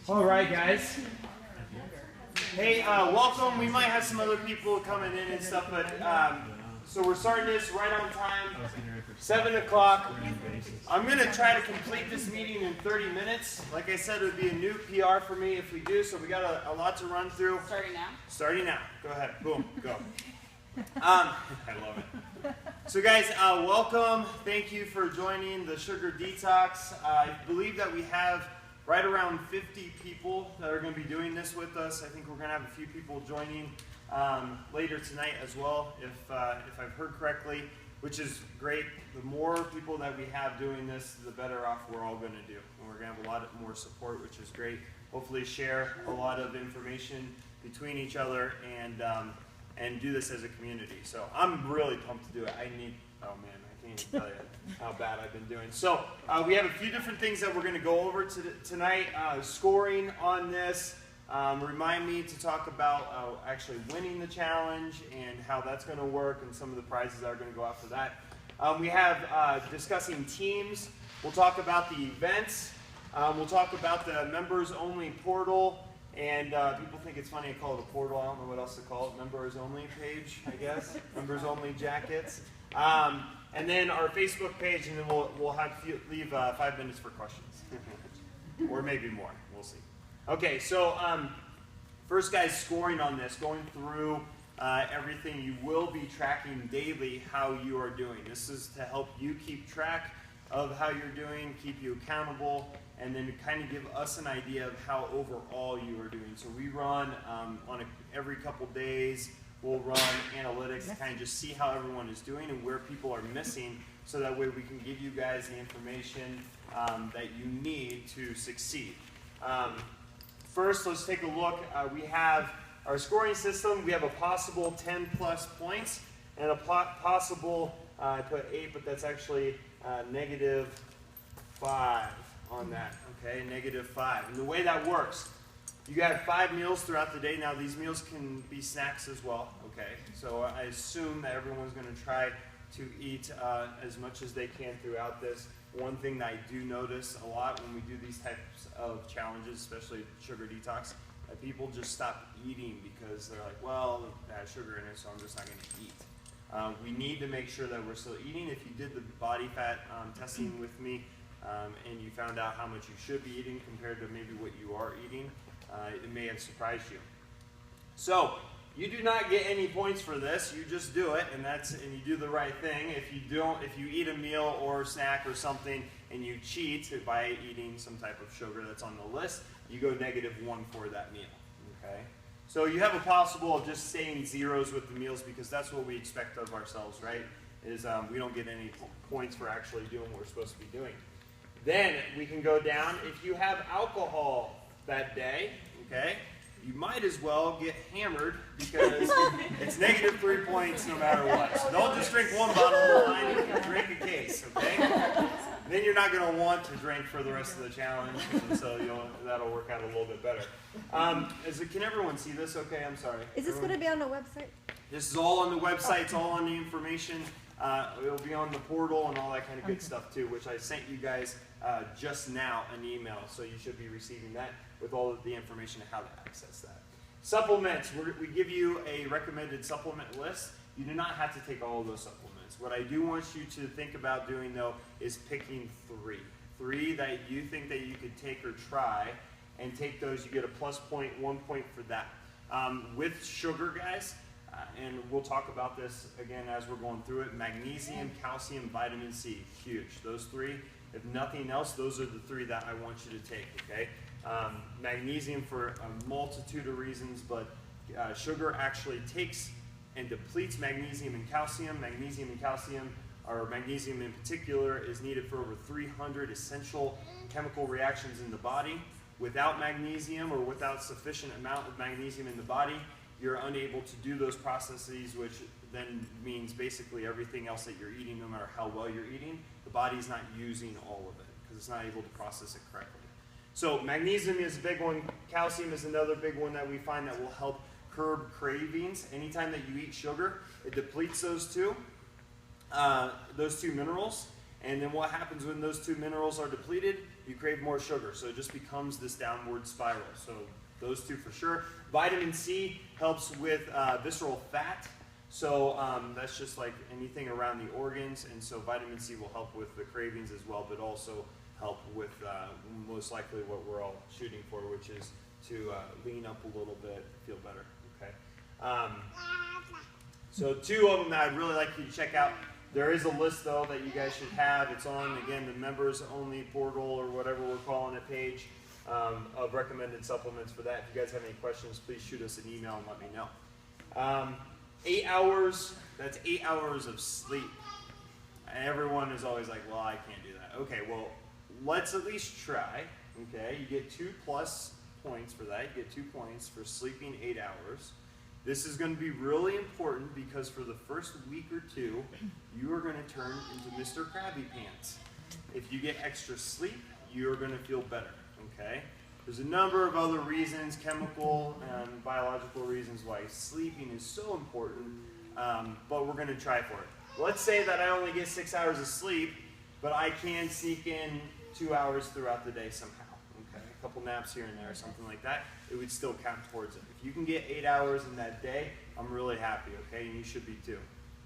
All right, guys. Hey, welcome. We might have some other people coming in and stuff, but so we're starting this right on time, 7 o'clock. I'm going to try to complete this meeting in 30 minutes. Like I said, it would be a new PR for me if we do, so we got a lot to run through. Starting now? Starting now. Go ahead. Boom. Go. I love it. So guys, welcome. Thank you for joining the Sugar Detox. I believe that we have right around 50 people that are going to be doing this with us. I think we're going to have a few people joining later tonight as well, if I've heard correctly, which is great. The more people that we have doing this, the better off we're all going to do. And we're going to have a lot more support, which is great. Hopefully share a lot of information between each other and do this as a community. So I'm really pumped to do it. Oh man, I can't even tell you how bad I've been doing. So we have a few different things that we're going to go over tonight. Scoring on this. Remind me to talk about actually winning the challenge and how that's going to work and some of the prizes that are going to go out for that. We have discussing teams. We'll talk about the events. We'll talk about the members only portal. And people think it's funny I call it a portal. I don't know what else to call it. Members only page, I guess. Members only jackets. And then our Facebook page, and then we'll leave 5 minutes for questions. Or maybe more. We'll see. Okay, so first, guys, scoring on this, going through everything. You will be tracking daily how you are doing. This is to help you keep track of how you're doing, keep you accountable, and then to kind of give us an idea of how overall you are doing. So we run every couple days, we'll run analytics to kind of just see how everyone is doing and where people are missing, so that way we can give you guys the information that you need to succeed. First, let's take a look. We have our scoring system. We have a possible 10 plus points and a possible, I put 8, but that's actually -5 on that, okay, -5. And the way that works, you have 5 meals throughout the day. Now, these meals can be snacks as well, okay? So I assume that everyone's going to try to eat as much as they can throughout this. One thing that I do notice a lot when we do these types of challenges, especially Sugar Detox, that people just stop eating because they're like, well, it has sugar in it, so I'm just not going to eat. We need to make sure that we're still eating. If you did the body fat testing with me and you found out how much you should be eating compared to maybe what you are eating, it may have surprised you. So you do not get any points for this. You just do it, and you do the right thing. If you eat a meal or snack or something and you cheat by eating some type of sugar that's on the list, you go -1 for that meal. Okay. So you have a possible of just saying zeros with the meals because that's what we expect of ourselves, right? Is we don't get any points for actually doing what we're supposed to be doing. Then we can go down. If you have alcohol that day, okay, you might as well get hammered because it's -3 points no matter what. So don't just drink one bottle of wine, drink a case, okay? Then you're not going to want to drink for the rest of the challenge, and so that'll work out a little bit better. Can everyone see this okay? I'm sorry. Is this going to be on the website? This is all on the website. It's all on the information. It'll be on the portal and all that kind of good stuff too, which I sent you guys just now an email, so you should be receiving that with all of the information on how to access that. Supplements. We give you a recommended supplement list. You do not have to take all of those supplements. What I do want you to think about doing, though, is picking 3. 3 that you think that you could take or try, and take those. You get a plus point, 1 point for that. With sugar, guys, and we'll talk about this again as we're going through it, magnesium, calcium, vitamin C, huge. Those 3, if nothing else, those are the 3 that I want you to take, okay? Magnesium for a multitude of reasons, but sugar actually takes and depletes magnesium and calcium. Magnesium and calcium, or magnesium in particular, is needed for over 300 essential chemical reactions in the body. Without magnesium or without sufficient amount of magnesium in the body, you're unable to do those processes, which then means basically everything else that you're eating, no matter how well you're eating, the body's not using all of it because it's not able to process it correctly. So magnesium is a big one. Calcium is another big one that we find that will help curb cravings. Anytime that you eat sugar, it depletes those two minerals, And then what happens when those two minerals are depleted? You crave more sugar. So it just becomes this downward spiral. So those two for sure. Vitamin C helps with visceral fat. So that's just like anything around the organs. And so vitamin C will help with the cravings as well, but also help with most likely what we're all shooting for, which is to lean up a little bit, feel better. Okay. So two of them that I'd really like you to check out. There is a list, though, that you guys should have. It's on, again, the members-only portal or whatever we're calling it page of recommended supplements for that. If you guys have any questions, please shoot us an email and let me know. 8 hours, that's 8 hours of sleep. Everyone is always like, well, I can't do that. Okay, well, let's at least try. Okay, you get 2+ points for that. You get 2 points for sleeping 8 hours. This is going to be really important because for the first week or two, you are going to turn into Mr. Krabby Pants. If you get extra sleep, you're going to feel better, okay? There's a number of other reasons, chemical and biological reasons why sleeping is so important, but we're going to try for it. Let's say that I only get 6 hours of sleep, but I can sneak in 2 hours throughout the day somehow. A couple naps here and there or something like that, it would still count towards it. If you can get 8 hours in that day, I'm really happy, okay? And you should be too.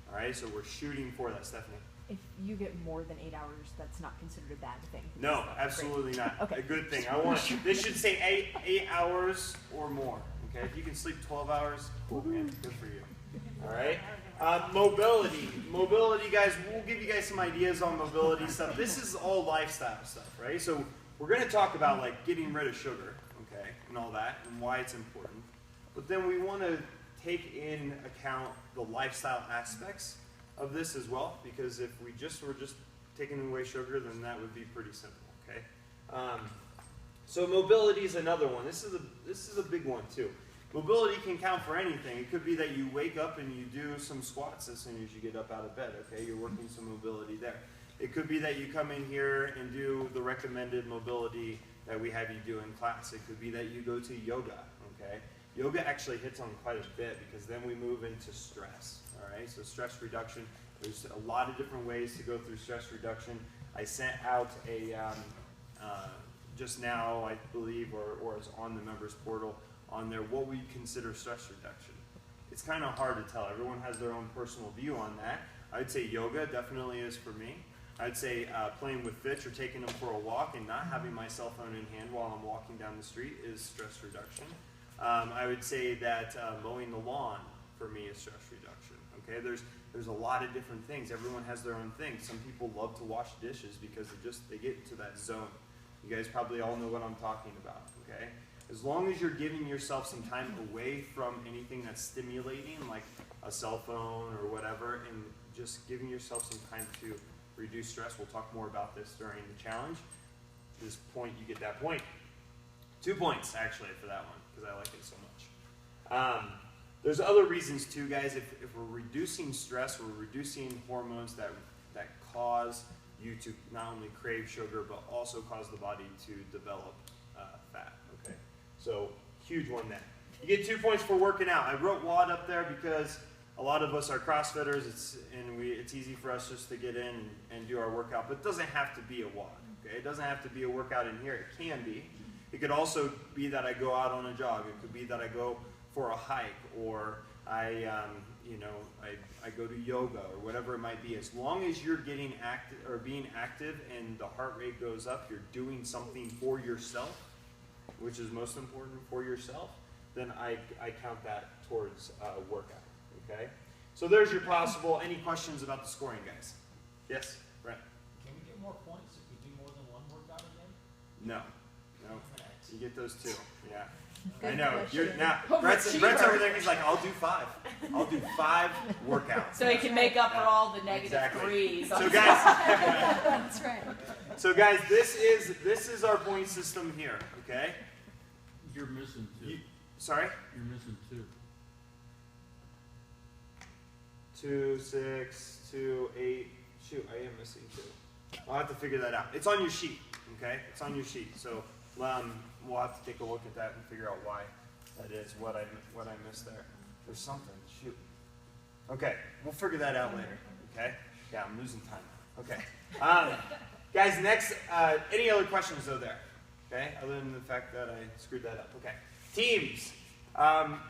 All right, so we're shooting for that, Stephanie. If you get more than 8 hours, that's not considered a bad thing. No, absolutely not. Okay. A good thing. I want this should say 8 hours or more. Okay, if you can sleep 12 hours, cool, man, good for you. All right. Mobility. Mobility, guys, we'll give you guys some ideas on mobility stuff. This is all lifestyle stuff, right? So we're going to talk about like getting rid of sugar, okay, and all that, and why it's important. But then we want to take in account the lifestyle aspects of this as well, because if we were just taking away sugar, then that would be pretty simple, okay? So mobility is another one. This is a big one too. Mobility can count for anything. It could be that you wake up and you do some squats as soon as you get up out of bed, okay? You're working some mobility there. It could be that you come in here and do the recommended mobility that we have you do in class. It could be that you go to yoga, okay? Yoga actually hits on quite a bit because then we move into stress, all right? So stress reduction, there's a lot of different ways to go through stress reduction. I sent out a, just now, I believe, or it's on the members portal, on there, what we consider stress reduction. It's kind of hard to tell. Everyone has their own personal view on that. I'd say yoga definitely is for me. I'd say playing with Fitch or taking them for a walk and not having my cell phone in hand while I'm walking down the street is stress reduction. I would say that mowing the lawn for me is stress reduction. Okay, there's a lot of different things. Everyone has their own thing. Some people love to wash dishes because they get into that zone. You guys probably all know what I'm talking about. Okay, as long as you're giving yourself some time away from anything that's stimulating, like a cell phone or whatever, and just giving yourself some time to reduce stress. We'll talk more about this during the challenge. This point, you get that point. 2 points, actually, for that one, because I like it so much. There's other reasons, too, guys. If we're reducing stress, we're reducing hormones that cause you to not only crave sugar, but also cause the body to develop fat, okay? So, huge one there. You get 2 points for working out. I wrote WOD up there because a lot of us are CrossFitters, it's easy for us just to get in and do our workout, but it doesn't have to be a WOD, okay? It doesn't have to be a workout in here. It can be. It could also be that I go out on a jog. It could be that I go for a hike, or I go to yoga, or whatever it might be. As long as you're getting active or being active and the heart rate goes up, you're doing something for yourself, which is most important for yourself, then I count that towards a workout. Okay, so there's your possible. Any questions about the scoring, guys? Yes, Brent? Can we get more points if we do more than one workout again? No. You get those 2. Yeah. Good I know. question. Brett's over there. He's like, I'll do 5. I'll do 5 workouts. So he can make up for all the negative Exactly. 3s. So guys, That's right. so guys, this is our point system here. Okay. You're missing 2. Sorry. You're missing 2. 2, 6, 2, 8. Shoot, I am missing 2. I'll have to figure that out. It's on your sheet, okay? It's on your sheet. So we'll have to take a look at that and figure out why that is, what I missed there. There's something. Shoot. Okay, we'll figure that out later, okay? Yeah, I'm losing time. Okay. Guys, next, any other questions though there? Okay, other than the fact that I screwed that up. Okay. Teams.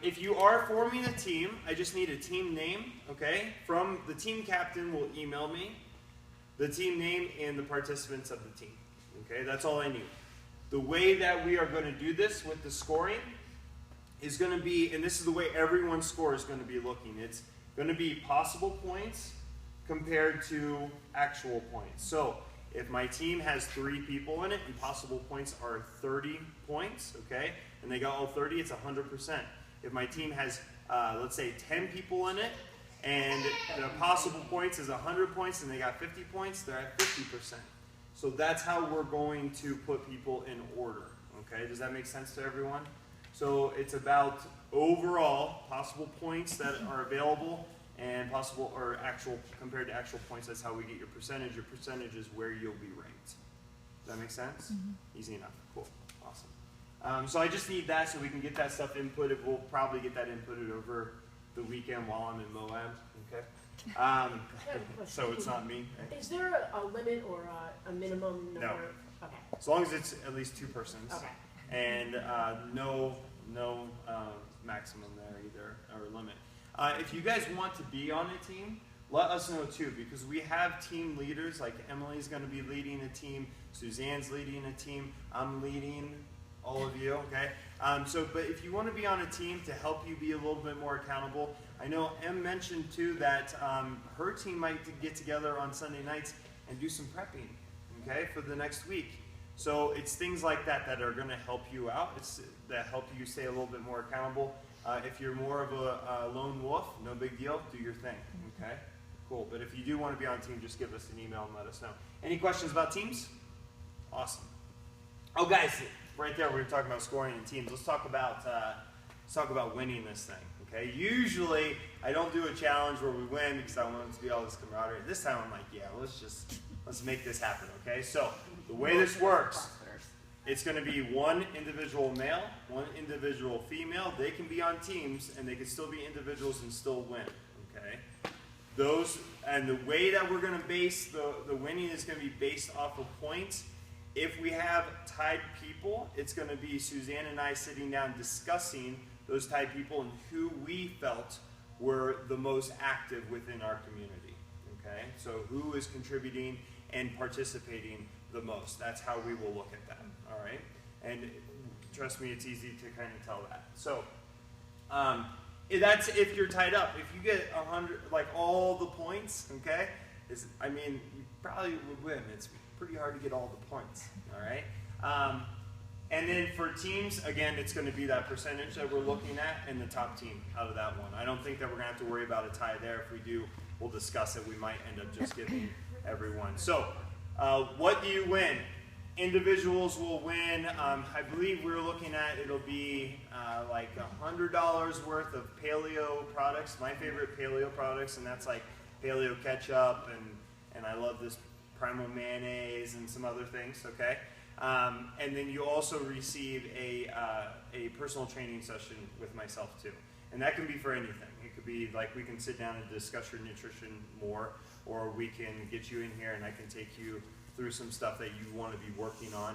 If you are forming a team, I just need a team name, okay? From the team captain will email me the team name and the participants of the team. Okay, that's all I need. The way that we are going to do this with the scoring is going to be, and this is the way everyone's score is going to be looking. It's going to be possible points compared to actual points. So if my team has 3 people in it and possible points are 30 points, okay, and they got all 30, it's 100%. If my team has, let's say, 10 people in it and the possible points is 100 points and they got 50 points, they're at 50%. So that's how we're going to put people in order, okay? Does that make sense to everyone? So it's about overall possible points that are available and possible or actual compared to actual points. That's how we get your percentage. Your percentage is where you'll be ranked. Does that make sense? Easy enough. Cool. Awesome. So I just need that so we can get that stuff inputted. We'll probably get that inputted over the weekend while I'm in Moab. Okay. So it's not me. Right? Is there a limit or a minimum number? No. Okay. As long as it's at least 2 persons. Okay. And no maximum there either, or limit. If you guys want to be on a team, let us know too, because we have team leaders, like Emily's going to be leading a team, Suzanne's leading a team, I'm leading all of you, okay? But if you want to be on a team to help you be a little bit more accountable, I know Em mentioned too that her team might get together on Sunday nights and do some prepping, okay, for the next week. So it's things like that that are going to help you out. It's that help you stay a little bit more accountable. If you're more of a lone wolf, no big deal. Do your thing. Okay? Cool. But if you do want to be on a team, just give us an email and let us know. Any questions about teams? Awesome. Oh, guys, right there we were talking about scoring in teams. Let's talk about winning this thing. Okay? Usually I don't do a challenge where we win because I want it to be all this camaraderie. This time I'm like, yeah, let's make this happen. Okay? So the way this works, it's going to be one individual male, one individual female. They can be on teams, and they can still be individuals and still win. Okay, and the way that we're going to base the winning is going to be based off of points. If we have tied people, it's going to be Suzanne and I sitting down discussing those tied people and who we felt were the most active within our community. Okay, so who is contributing and participating the most. That's how we will look at that. All right, and trust me, it's easy to kind of tell that. So that's if you're tied up. If you get 100, like all the points, okay, you probably would win. It's pretty hard to get all the points. All right, and then for teams, again, it's going to be that percentage that we're looking at and the top team out of that one. I don't think that we're going to have to worry about a tie there. If we do, we'll discuss it. We might end up just giving everyone. So what do you win? Individuals will win. I believe we're looking at it'll be like $100 worth of paleo products. My favorite paleo products, and that's like paleo ketchup, and I love this Primal mayonnaise and some other things. Okay, and then you also receive a personal training session with myself too, and that can be for anything. It could be like we can sit down and discuss your nutrition more, or we can get you in here and I can take you through some stuff that you want to be working on,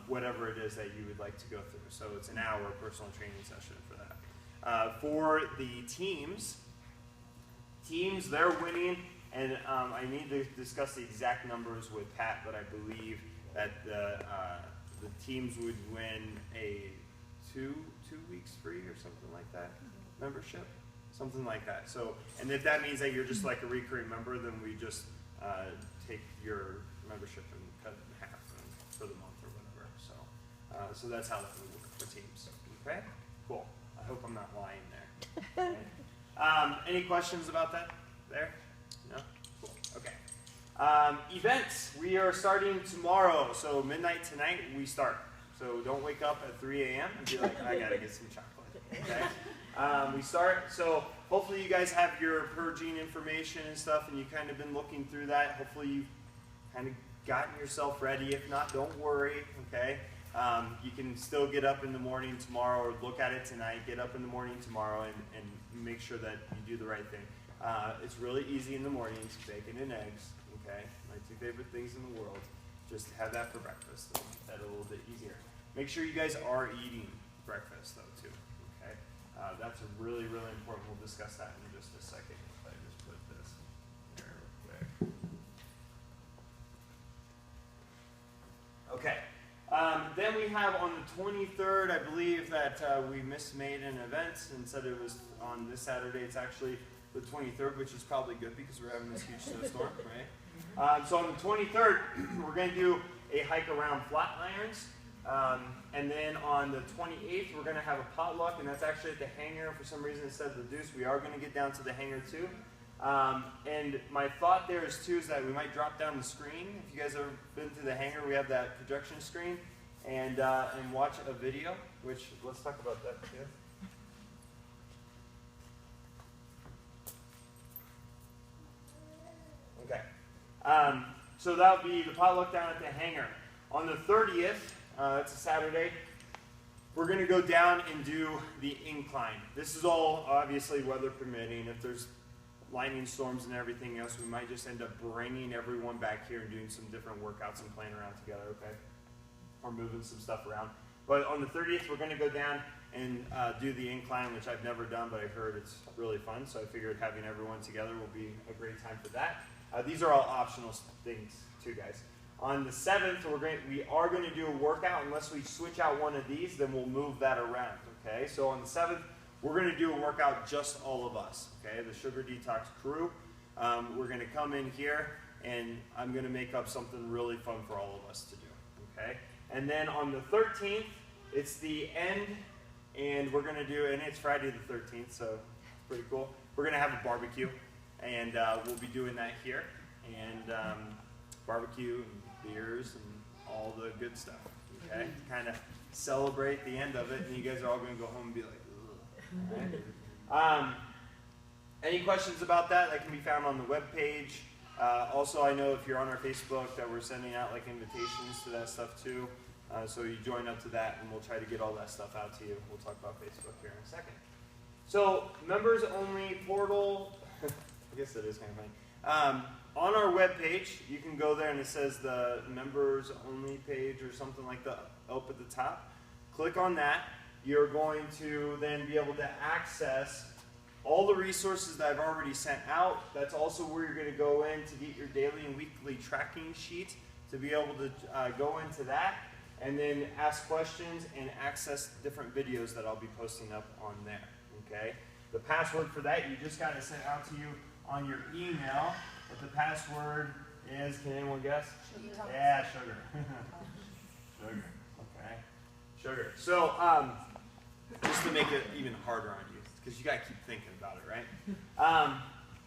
whatever it is that you would like to go through. So it's an hour personal training session for that. For the teams, they're winning, and I need to discuss the exact numbers with Pat, but I believe that the teams would win a two weeks free or something like that membership, something like that. So, and if that means that you're just like a recurring member, then we just take your membership and cut it in half for the month or whatever. So that's how that would work for teams. Okay? Cool. I hope I'm not lying there. Okay. Any questions about that there? No? Cool. Okay. Events. We are starting tomorrow. So midnight tonight we start. So don't wake up at 3 a.m. and be like, I gotta get some chocolate. Okay? We start. So hopefully you guys have your purging information and stuff, and you've kind of been looking through that. Hopefully you've kind of gotten yourself ready. If not, don't worry, okay? You can still get up in the morning tomorrow, or look at it tonight, get up in the morning tomorrow, and make sure that you do the right thing. It's really easy in the mornings, bacon and eggs, okay? My favorite things in the world. Just have that for breakfast. It'll make that a little bit easier. Make sure you guys are eating breakfast though too. Okay, that's a really, really important. We'll discuss that in just a second. If I just put this there real quick. Okay. Then we have on the 23rd, I believe that we made an event and said it was on this Saturday. It's actually the 23rd, which is probably good because we're having this huge snowstorm, right? So on the 23rd, we're going to do a hike around Flatirons. And then on the 28th, we're going to have a potluck, and that's actually at the hangar. For some reason, it says the Deuce. We are going to get down to the hangar too. And my thought there is too is that we might drop down the screen. If you guys have been to the hangar, we have that projection screen, and watch a video. Which let's talk about that too. Okay. So that'll be the potluck down at the hangar. On the 30th, it's a Saturday, we're going to go down and do the incline. This is all obviously weather permitting. If there's lightning storms and everything else, we might just end up bringing everyone back here and doing some different workouts and playing around together, okay? Or moving some stuff around. But on the 30th, we're going to go down and do the incline, which I've never done, but I heard it's really fun. So I figured having everyone together will be a great time for that. These are all optional things too, guys. On the 7th, we are going to do a workout. Unless we switch out one of these, then we'll move that around, okay? So on the 7th, we're going to do a workout just all of us, okay? The Sugar Detox crew. We're going to come in here, and I'm going to make up something really fun for all of us to do, okay? And then on the 13th, it's the end, and we're going to do, and it's Friday the 13th, so it's pretty cool. We're going to have a barbecue, and we'll be doing that here, and barbecue and beers and all the good stuff, okay? Kind of celebrate the end of it, and you guys are all going to go home and be like, ugh. Right? Any questions about that? That can be found on the webpage. Also, I know if you're on our Facebook that we're sending out like invitations to that stuff too. So you join up to that, and we'll try to get all that stuff out to you. We'll talk about Facebook here in a second. So members only portal, I guess that is kind of funny. On our webpage, you can go there and it says the members only page or something like that up at the top. Click on that. You're going to then be able to access all the resources that I've already sent out. That's also where you're going to go in to get your daily and weekly tracking sheet to be able to go into that and then ask questions and access different videos that I'll be posting up on there. Okay? The password for that you just got to send out to you on your email. But the password is, can anyone guess? Sugar. Yeah, sugar. Sugar. Okay. Sugar. So, just to make it even harder on you, because you got to keep thinking about it, right?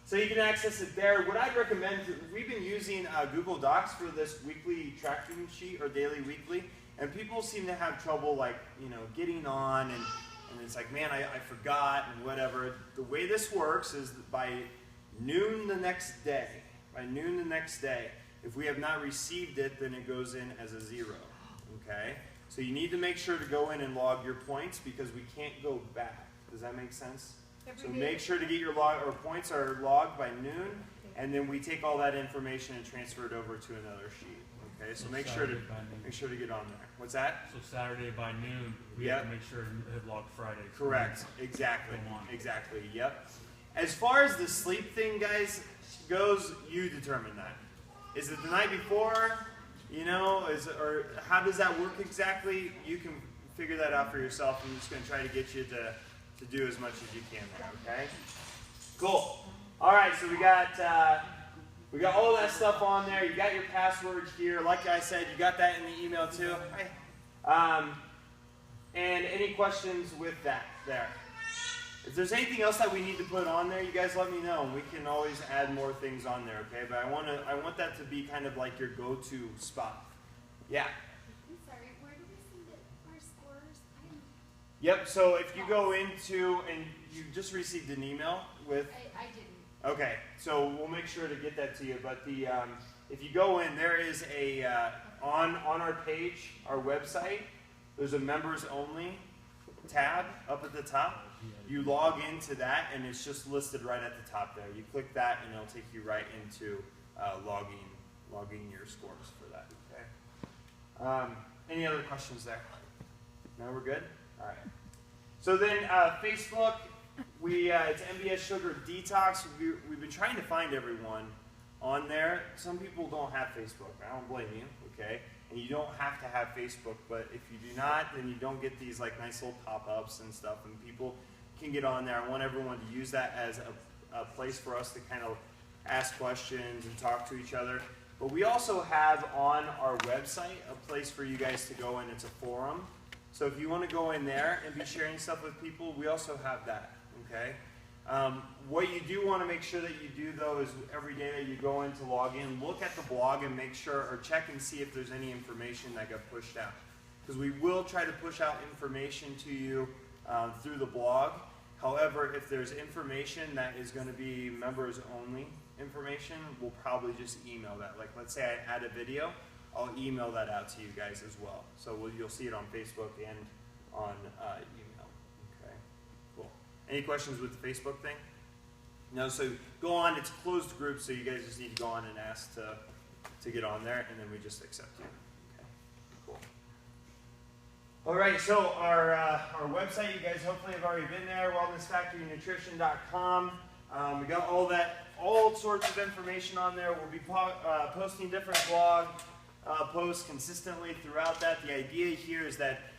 So you can access it there. What I'd recommend, we've been using Google Docs for this weekly tracking sheet or daily weekly, and people seem to have trouble, like, getting on, and it's like, man, I forgot and whatever. The way this works is by noon the next day. By noon the next day, if we have not received it, then it goes in as a 0. Okay? So you need to make sure to go in and log your points because we can't go back. Does that make sense? So make sure to get your points are logged by noon, and then we take all that information and transfer it over to another sheet. Okay? So make sure to get on there. What's that? So Saturday by noon, we have to make sure to have logged Friday. Correct. Exactly. Exactly. Yep. As far as the sleep thing, guys, goes, you determine that. Is it the night before? Or how does that work exactly? You can figure that out for yourself. I'm just going to try to get you to do as much as you can there, okay? Cool. All right, so we got all that stuff on there. You got your password here. Like I said, you got that in the email too. And any questions with that there? If there's anything else that we need to put on there, you guys let me know. We can always add more things on there, okay? But I want that to be kind of like your go-to spot. Yeah. I'm sorry, where do we send it? Our scores? Yep, so if you go into, and you just received an email with... I didn't. Okay, so we'll make sure to get that to you. But if you go in, there is a, on our page, our website, there's a members only tab up at the top. You log into that, and it's just listed right at the top there. You click that, and it'll take you right into logging logging your scores for that. Okay. Any other questions there? No, we're good. All right. So then Facebook, it's MBS Sugar Detox. We've been trying to find everyone on there. Some people don't have Facebook. I don't blame you. Okay. And you don't have to have Facebook, but if you do not, then you don't get these like nice little pop-ups and stuff, and people can get on there. I want everyone to use that as a place for us to kind of ask questions and talk to each other. But we also have on our website a place for you guys to go in. It's a forum. So if you want to go in there and be sharing stuff with people, we also have that. Okay. What you do want to make sure that you do, though, is every day that you go in to log in, look at the blog and make sure, or check and see if there's any information that got pushed out. Because we will try to push out information to you through the blog. However, if there's information that is going to be members only information, we'll probably just email that. Like, let's say I add a video, I'll email that out to you guys as well. So you'll see it on Facebook and on email. Okay, cool. Any questions with the Facebook thing? No, so go on. It's a closed group, so you guys just need to go on and ask to get on there, and then we just accept you. Okay, cool. All right, so our website, you guys hopefully have already been there, wellnessfactorynutrition.com. We got all sorts of information on there. We'll be posting different blog posts consistently throughout that. The idea here is that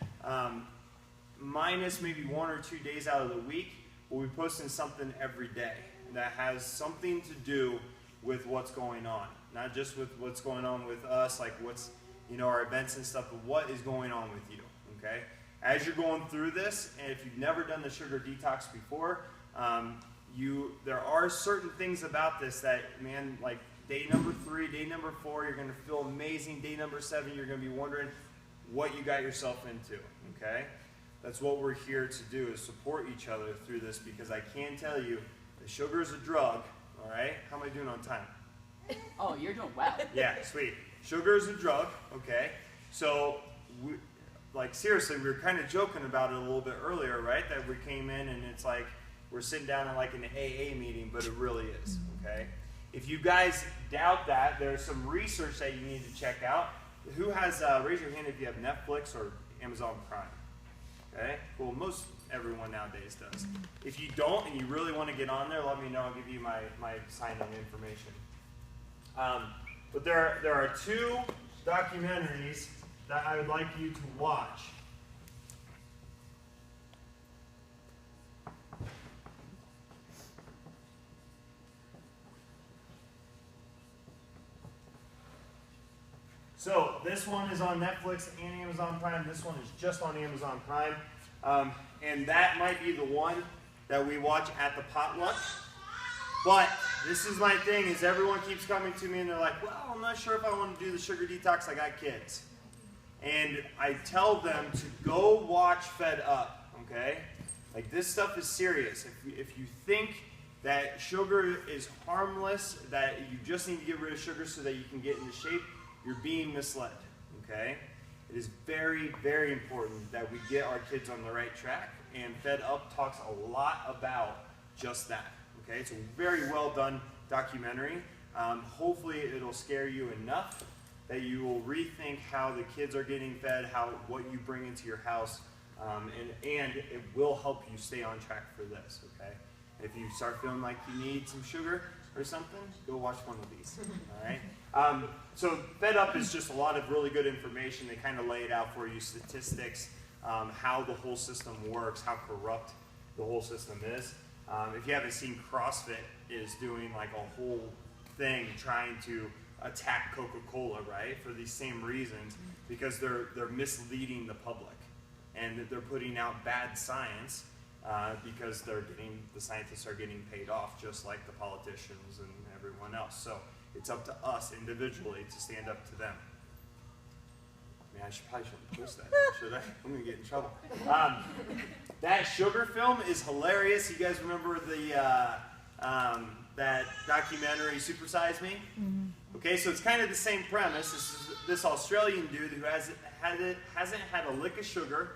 minus maybe 1 or 2 days out of the week, we'll be posting something every day that has something to do with what's going on. Not just with what's going on with us, like what's, our events and stuff, but what is going on with you, okay? As you're going through this, and if you've never done the sugar detox before, there are certain things about this that, man, like day number 3, day number 4, you're going to feel amazing. Day number 7, you're going to be wondering what you got yourself into, okay? That's what we're here to do, is support each other through this, because I can tell you, the sugar is a drug, all right? How am I doing on time? Oh, you're doing well. Yeah, sweet. Sugar is a drug, okay? So, seriously, we were kind of joking about it a little bit earlier, right? That we came in and it's like we're sitting down in like an AA meeting, but it really is, okay? If you guys doubt that, there's some research that you need to check out. Who has, raise your hand if you have Netflix or Amazon Prime. Okay, cool. Most everyone nowadays does. If you don't and you really want to get on there, let me know. I'll give you my sign-in information. But there are 2 documentaries that I would like you to watch. So this one is on Netflix and Amazon Prime. This one is just on Amazon Prime. And that might be the one that we watch at the potluck. But this is my thing, is everyone keeps coming to me and they're like, well, I'm not sure if I want to do the sugar detox. I got kids. And I tell them to go watch Fed Up, okay? Like, this stuff is serious. If you think that sugar is harmless, that you just need to get rid of sugar so that you can get into shape, you're being misled, okay? It is very, very important that we get our kids on the right track, and Fed Up talks a lot about just that, okay? It's a very well done documentary. Hopefully it'll scare you enough that you will rethink how the kids are getting fed, what you bring into your house, and it will help you stay on track for this, okay? If you start feeling like you need some sugar or something, go watch one of these, all right? So Fed Up is just a lot of really good information. They kind of lay it out for you, statistics, how the whole system works, how corrupt the whole system is. If you haven't seen, CrossFit is doing like a whole thing trying to attack Coca-Cola, right? For these same reasons, because they're misleading the public, and they're putting out bad science because the scientists are getting paid off, just like the politicians and everyone else. So it's up to us individually to stand up to them. Man, I probably shouldn't post that, should I? I'm gonna get in trouble. That sugar film is hilarious. You guys remember that documentary, Super Size Me? Mm-hmm. Okay, so it's kind of the same premise. This is this Australian dude who hasn't had a lick of sugar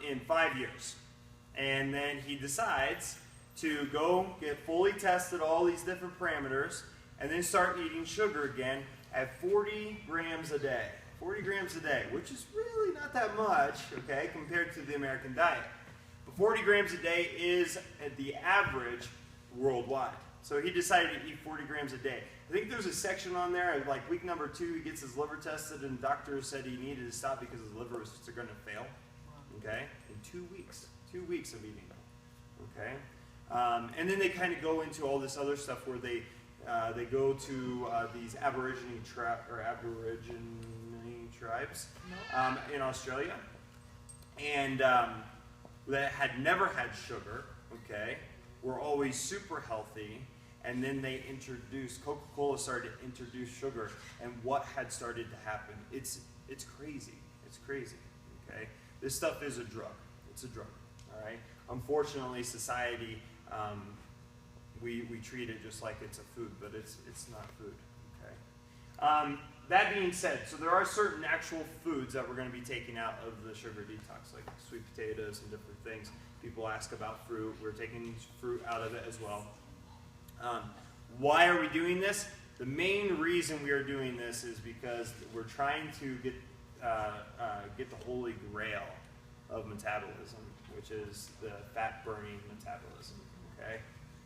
in 5 years. And then he decides to go get fully tested, all these different parameters, and then start eating sugar again at 40 grams a day. 40 grams a day, which is really not that much, okay, compared to the American diet. But 40 grams a day is the average worldwide. So he decided to eat 40 grams a day. I think there's a section on there, like week number 2, he gets his liver tested, and the doctor said he needed to stop because his liver was just going to fail, okay, in 2 weeks. 2 weeks of eating, okay? And then they kind of go into all this other stuff where they go to these Aborigine tribes in Australia, and that had never had sugar, okay, were always super healthy, and then they introduced, Coca-Cola started to introduce sugar, and what had started to happen? It's crazy. It's crazy, okay? This stuff is a drug. It's a drug, all right? Unfortunately, society, we treat it just like it's a food, but it's not food, okay? That being said, so there are certain actual foods that we're going to be taking out of the sugar detox, like sweet potatoes and different things. People ask about fruit. We're taking fruit out of it as well. Why are we doing this? The main reason we are doing this is because we're trying to get the holy grail of metabolism, which is the fat-burning metabolism, okay?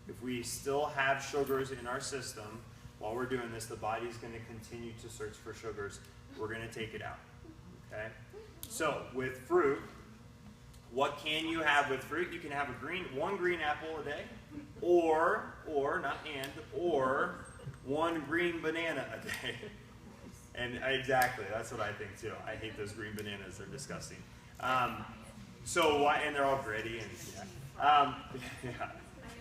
If we still have sugars in our system, while we're doing this, the body's going to continue to search for sugars. We're going to take it out, okay? So, with fruit, what can you have with fruit? You can have one green apple a day, or one green banana a day. And exactly, that's what I think too. I hate those green bananas; they're disgusting. So why? And they're all gritty and yeah.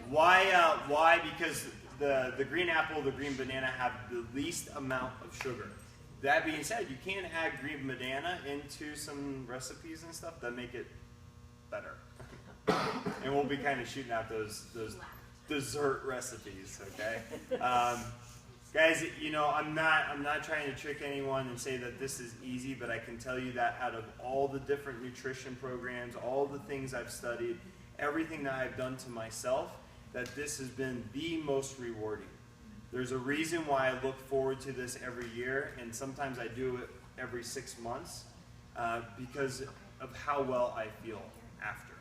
Why? Because the green apple, the green banana have the least amount of sugar. That being said, you can add green banana into some recipes and stuff that make it better. And we'll be kind of shooting out those dessert recipes, okay? Guys, you know, I'm not trying to trick anyone and say that this is easy, but I can tell you that out of all the different nutrition programs, all the things I've studied, everything that I've done to myself, that this has been the most rewarding. There's a reason why I look forward to this every year, and sometimes I do it every 6 months, because of how well I feel after,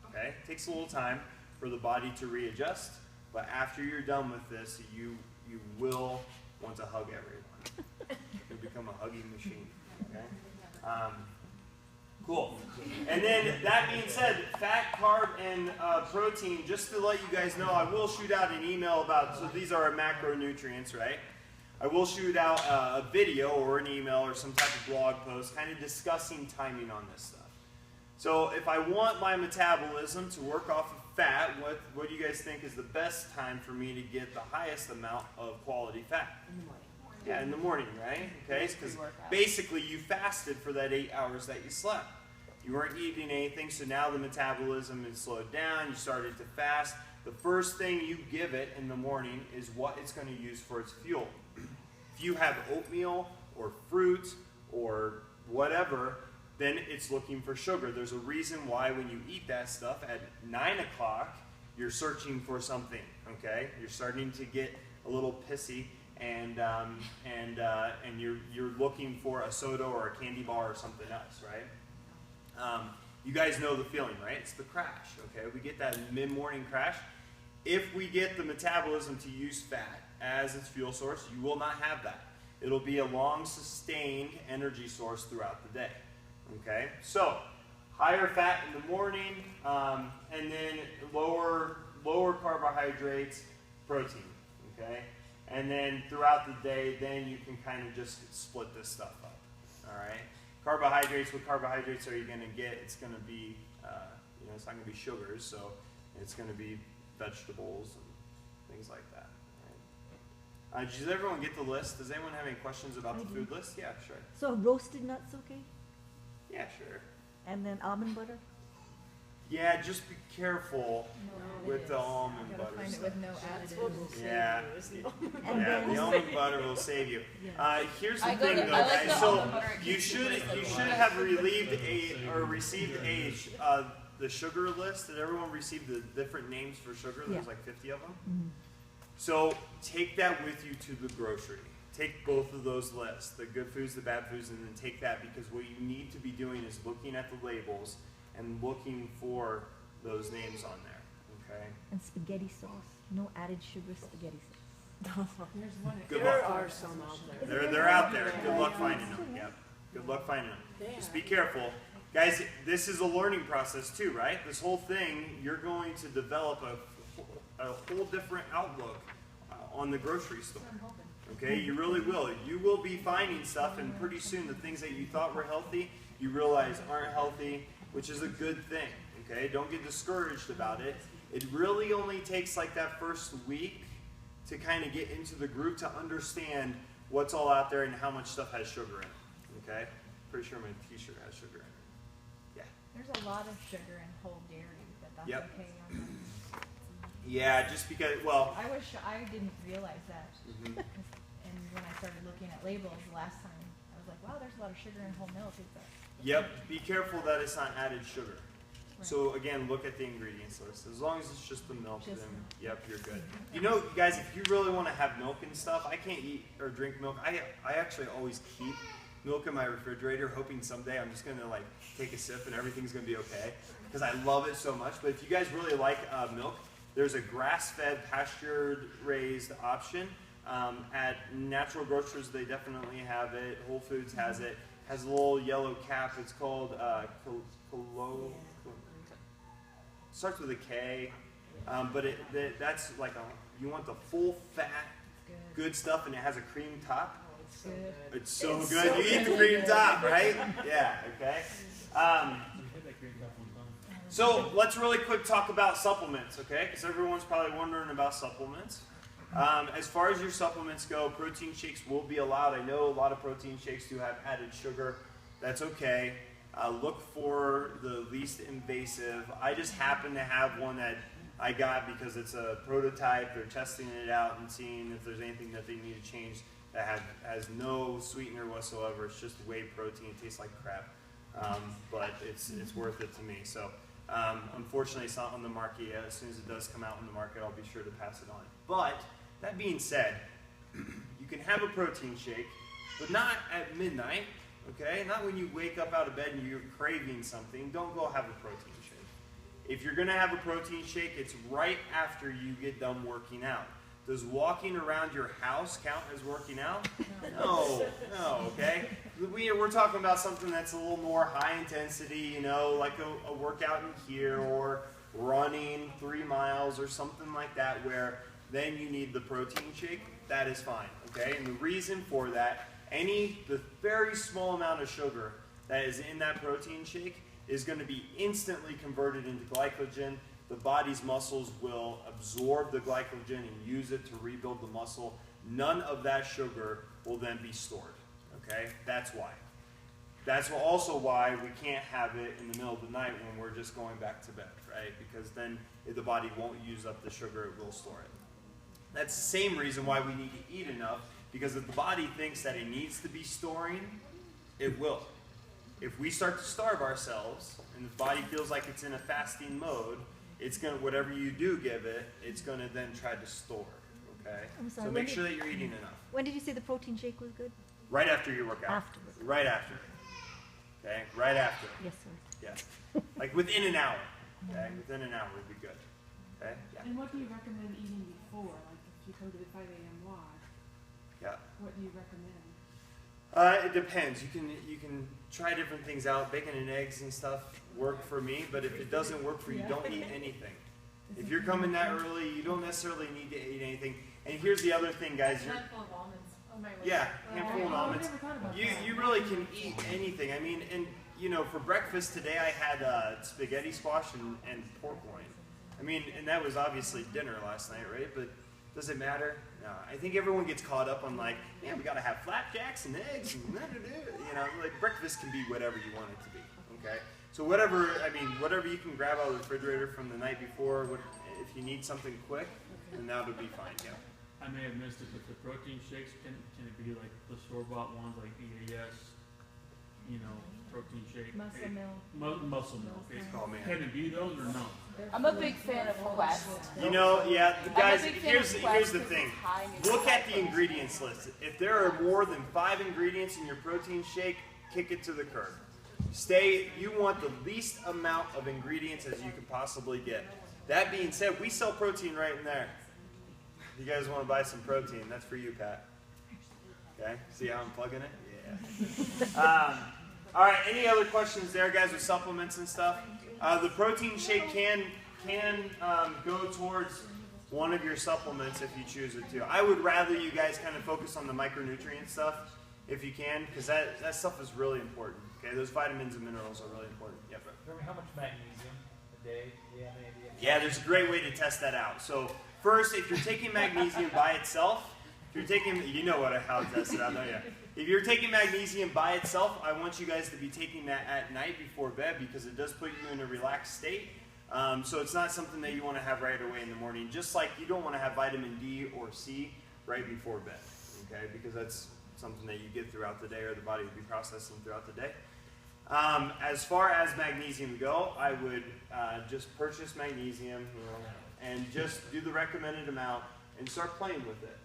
okay? It takes a little time for the body to readjust, but after you're done with this, you will want to hug everyone. You'll become a hugging machine, okay? Cool. And then, that being said, fat, carb, and protein, just to let you guys know, I will shoot out an email about, so these are our macronutrients, right? I will shoot out a video or an email or some type of blog post kind of discussing timing on this stuff. So if I want my metabolism to work off of fat, what do you guys think is the best time for me to get the highest amount of quality fat? In the morning. Yeah, in the morning, right? Okay, because basically you fasted for that 8 hours that you slept. You weren't eating anything, so now the metabolism is slowed down. You started to fast. The first thing you give it in the morning is what it's going to use for its fuel. If you have oatmeal or fruit or whatever, then it's looking for sugar. There's a reason why when you eat that stuff at 9 o'clock, you're searching for something, okay? You're starting to get a little pissy, and you're looking for a soda or a candy bar or something else, right? You guys know the feeling, right? It's the crash, okay? We get that mid-morning crash. If we get the metabolism to use fat as its fuel source, you will not have that. It'll be a long, sustained energy source throughout the day, okay? So, higher fat in the morning, and then lower carbohydrates, protein, okay? And then throughout the day, then you can kind of just split this stuff up, all right? Carbohydrates, what carbohydrates are you going to get? It's going to be, it's not going to be sugars, so it's going to be vegetables and things like that. Right? Does everyone get the list? Does anyone have any questions about the food list? Yeah, sure. So roasted nuts, okay? Yeah, sure. And then almond butter? Yeah, just be careful with the almond butter Find it stuff. with no additives. Yeah, And yeah, then the almond butter will save you. Here's the I go thing, to- though, I like guys. the So almond butter. It you keeps should it really have received the sugar list. Did everyone receive the different names for sugar? There's Yeah. like 50 of them. Mhm. So take that with you to the grocery. Take both of those lists, the good foods, the bad foods, and then take that, because what you need to be doing is looking at the labels and looking for those names on there, okay? And spaghetti sauce, no added sugar spaghetti sauce. There's one. Good There luck. are some out there. They're out there. Good luck finding them. Yep. Good luck finding them. Just be careful. Guys, this is a learning process too, right? This whole thing, you're going to develop a whole different outlook on the grocery store. Okay, you really will. You will be finding stuff, and pretty soon the things that you thought were healthy, you realize aren't healthy, which is a good thing. Okay, don't get discouraged about it. It really only takes like that first week to kind of get into the group to understand what's all out there and how much stuff has sugar in it. Okay, pretty sure my t-shirt has sugar in it. Yeah. There's a lot of sugar in whole dairy, but that's Yep. okay. on them. Yeah, just because, well, I wish I didn't realize that. mhm. 'Cause- and when I started looking at labels the last time, I was like, wow, there's a lot of sugar in whole milk. Is that Yep, be careful that it's not added sugar. So again, look at the ingredients list. As long as it's just the milk, Just then milk. yep, you're good. You know, guys, if you really want to have milk and stuff, I can't eat or drink milk. I actually always keep milk in my refrigerator, hoping someday I'm just gonna like take a sip and everything's gonna be okay, because I love it so much. But if you guys really like milk, there's a grass-fed, pastured-raised option. At Natural Grocers, they definitely have it. Whole Foods has it. Has a little yellow cap. It's called starts with a K, but that's like you want the full fat, good? good stuff, and it has a cream top. It's good. It's so It's good. so You eat the good. cream top, right? Yeah. Okay. We had that great cup one time. So let's really quick talk about supplements, okay? Because everyone's probably wondering about supplements. As far as your supplements go, protein shakes will be allowed. I know a lot of protein shakes do have added sugar. That's okay. Look for the least invasive. I just happen to have one that I got because it's a prototype. They're testing it out and seeing if there's anything that they need to change that has no sweetener whatsoever. It's just whey protein. It tastes like crap, but it's worth it to me. So unfortunately, it's not on the market yet. As soon as it does come out on the market, I'll be sure to pass it on. But that being said, you can have a protein shake, but not at midnight. Okay, not when you wake up out of bed and you're craving something. Don't go have a protein shake. If you're gonna have a protein shake, it's right after you get done working out. Does walking around your house count as working out? No, okay? We're talking about something that's a little more high intensity, you know, like a workout in here, or running 3 miles or something like that, where then you need the protein shake. That is fine, okay? And the reason for that, the very small amount of sugar that is in that protein shake is going to be instantly converted into glycogen. The body's muscles will absorb the glycogen and use it to rebuild the muscle. None of that sugar will then be stored, okay? That's why. That's also why we can't have it in the middle of the night when we're just going back to bed, right? Because then if the body won't use up the sugar, it will store it. That's the same reason why we need to eat enough, because if the body thinks that it needs to be storing, it will. If we start to starve ourselves and the body feels like it's in a fasting mode, it's gonna, whatever you do give it, it's gonna then try to store, okay? I'm sorry, So when make sure that you're eating enough. When did you say the protein shake was good? Right after your workout. Afterwards. Right after. Okay? Right after. Yes, sir. Yeah. Like within an hour. Okay? Within an hour would be good. Okay? Yeah. And what do you recommend eating before? Like if you come to the 5 a.m. walk, Yeah. what do you recommend? It depends. You can try different things out. Bacon and eggs and stuff work for me, but if it doesn't work for you, don't eat anything. If you're coming that early, you don't necessarily need to eat anything. And here's the other thing, guys. Handful of almonds. Oh my word. Yeah, handful of Oh, I almonds. never thought about You that. really can eat anything. I mean, and you know, for breakfast today I had spaghetti squash and pork loin. I mean, and that was obviously dinner last night, right? But does it matter? No. I think everyone gets caught up on like, man, we gotta have flapjacks and eggs and you know, like breakfast can be whatever you want it to be. Okay? So whatever you can grab out of the refrigerator from the night before, if you need something quick, then that would be fine, yeah. I may have missed it, but the protein shakes, can it be like the store-bought ones like EAS, you know, protein shake. Muscle milk. Muscle milk. Oh, man. Can it be those or no? I'm a big fan of Quest. You know, yeah, guys, I'm a big fan here's of the Quest thing. because it's high in Look at the nutrients. ingredients list. If there are more than 5 ingredients in your protein shake, kick it to the curb. You want the least amount of ingredients as you can possibly get. That being said, we sell protein right in there. You guys want to buy some protein, that's for you, Pat. Okay, see how I'm plugging it? Yeah. All right, any other questions there, guys, with supplements and stuff? The protein shake can go towards one of your supplements if you choose it to. I would rather you guys kind of focus on the micronutrient stuff if you can, because that stuff is really important. Okay, those vitamins and minerals are really important. Yeah, bro. Jeremy, how much magnesium a day? Do you have any idea? Yeah, there's a great way to test that out. So first, if you're taking magnesium by itself, if you're taking, you know how to test it out, don't you? If you're taking magnesium by itself, I want you guys to be taking that at night before bed because it does put you in a relaxed state. So it's not something that you want to have right away in the morning, just like you don't want to have vitamin D or C right before bed, okay? Because that's something that you get throughout the day or the body will be processing throughout the day. As far as magnesium go, I would just purchase magnesium, and just do the recommended amount and start playing with it.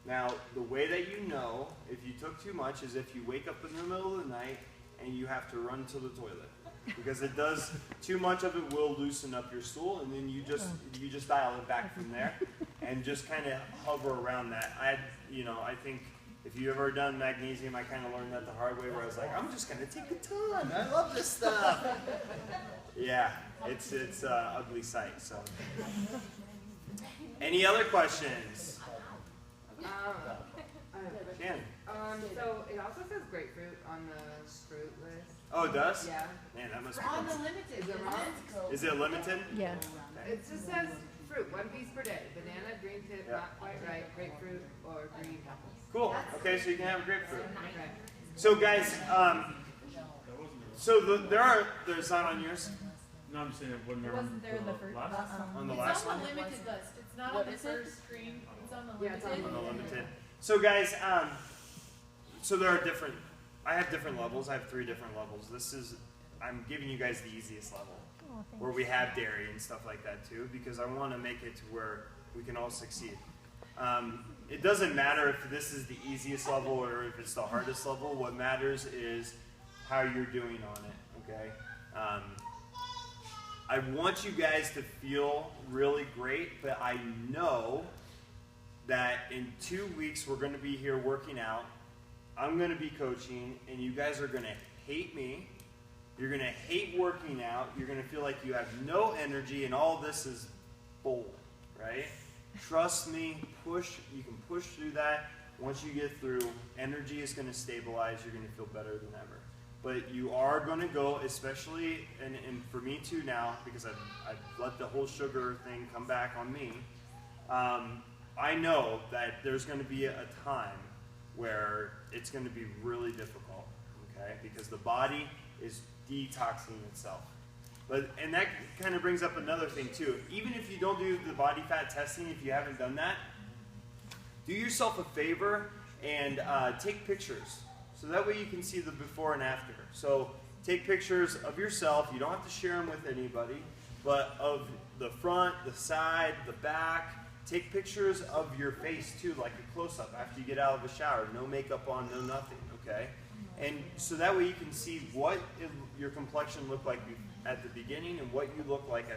Now, the way that you know if you took too much is if you wake up in the middle of the night and you have to run to the toilet. Because it does, too much of it will loosen up your stool, and then you just dial it back from there and just kind of hover around that. I think if you've ever done magnesium, I kind of learned that the hard way where I was like, I'm just going to take a ton. I love this stuff. Yeah, it's an ugly sight. So, any other questions? Shannon. So it also says grapefruit on the fruit list. Oh, it does? Yeah. Man, that must be On the fun. limited. Is it wrong? Is it limited? Yeah. It just says fruit, 1 piece per day. Banana, green tip, Yeah. not quite right, grapefruit, or green apples. Cool. Okay, so you can have grapefruit. Okay. So, guys, there's not on yours? No, I'm just saying it wasn't there. Wasn't there in the first last one? On the last one? limited list. It's not What on the is it? first screen. It's on the Yeah, it's on limited. On the limited. So, guys, so there are I have different levels. I have 3 different levels. I'm giving you guys the easiest level, Oh, thanks. where we have dairy and stuff like that too, because I want to make it to where we can all succeed. It doesn't matter if this is the easiest level or if it's the hardest level. What matters is how you're doing on it, okay? I want you guys to feel really great, but I know that in 2 weeks we're going to be here working out. I'm going to be coaching, and you guys are going to hate me. You're going to hate working out. You're going to feel like you have no energy, and all this is bull, right? Trust me, you can push through that. Once you get through, energy is going to stabilize. You're going to feel better than ever. But you are going to go, especially, and for me too now, because I've let the whole sugar thing come back on me. I know that there's going to be a time where it's going to be really difficult, okay? Because the body is detoxing itself. And that kind of brings up another thing too. Even if you don't do the body fat testing, if you haven't done that, do yourself a favor and take pictures. So that way you can see the before and after. So take pictures of yourself. You don't have to share them with anybody, but of the front, the side, the back. Take pictures of your face too, like a close-up after you get out of the shower. No makeup on, no nothing, okay? And so that way you can see what your complexion looked like at the beginning and what you look like at